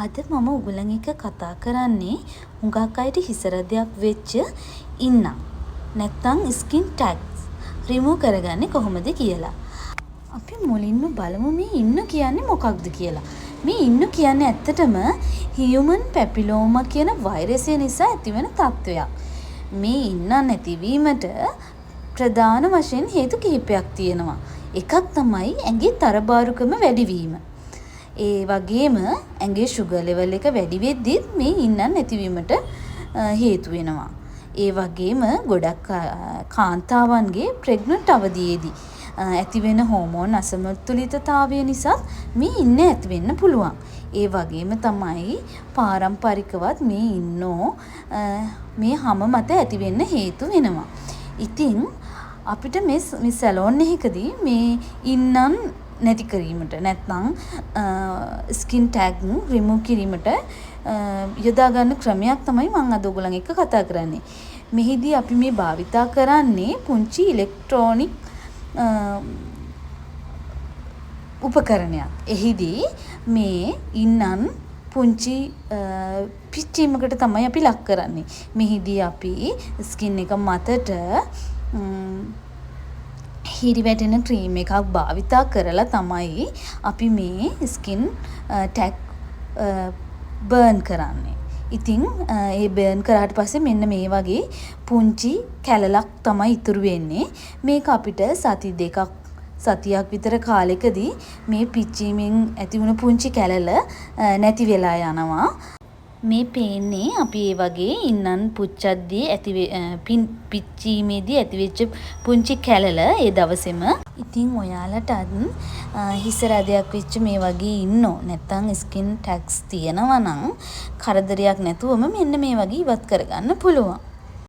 අද මම උගලන් එක්ක කතා කරන්නේ හුඟක් අයට හිසරදයක් වෙච්ච ඉන්න. නැත්තම් ස්කින් ටැග්ස් රිමූව් කරගන්නේ කොහොමද කියලා. අපි මුලින්ම බලමු මේ ඉන්න කියන්නේ මොකක්ද කියලා. මේ ඉන්න කියන්නේ ඇත්තටම හියුමන් පැපිලෝමා කියන වෛරසය නිසා ඇතිවන තත්ත්වයක්. මේ ඉන්න නැතිවීමට ප්‍රධාන වශයෙන් හේතු කිහිපයක් තියෙනවා. එකක් තමයි ඇඟේ තරබාරුකම වැඩිවීම. ඒ වගේම ඇඟේ ෂුගර් ලෙවල් එක වැඩි වෙද්දිත් මේ ඉන්නන් නැතිවීමට හේතු වෙනවා. ඒ වගේම ගොඩක් කාන්තාවන්ගේ ප්‍රෙග්නන්ට් අවදියේදී ඇතිවෙන හෝමෝන් අසමතුලිතතාවය නිසා මේ ඉන්න ඇති වෙන්න පුළුවන්. ඒ වගේම තමයි පාරම්පරිකවත් මේ ඉන්නෝ මේ හැම මත ඇති වෙන්න හේතු වෙනවා. ඉතින් අපිට මේ සැලොන් එකකදී මේ ඉන්නන් නැති කිරීමට නැත්නම් ස්කින් ටැග් රිමූව් කිරීමට යොදා ගන්න ක්‍රමයක් තමයි මම අද ඔයගොල්ලන් එක්ක කතා කරන්නේ. මෙහිදී අපි මේ භාවිතා කරන්නේ පුංචි ඉලෙක්ට්‍රොනික උපකරණයක්. එහිදී මේ ඉන්නන් පුංචි පිච්චීමකට තමයි අපි ලක් කරන්නේ. මෙහිදී අපි ස්කින් එක මතට හිරි වැටෙන ක්‍රීම් එකක් භාවිතා කරලා තමයි අපි මේ ස්කින් ටැග් බර්න් කරන්නේ. ඉතින් ඒ බර්න් කරාට පස්සේ මෙන්න මේ වගේ පුංචි කැලලක් තමයි ඉතුරු වෙන්නේ. මේක අපිට සතියක් විතර කාලෙකදී මේ පිච්චීමෙන් ඇති වුණ පුංචි කැලල නැති වෙලා යනවා. මේ පේන්නේ අපි ඒ වගේ ඉන්නන් පුච්චද්දී පිච්චීමේදී ඇතිවෙච්ච පුංචි කැලල ඒ දවසේම. ඉතින් ඔයාලටත් හිස රැදයක් වෙච්ච මේ වගේ ඉන්නෝ නැත්තම් ස්කින් ටැග්ස් තියෙනවා නම් කරදරයක් නැතුවම මෙන්න මේ වගේ ඉවත් කරගන්න පුළුවන්.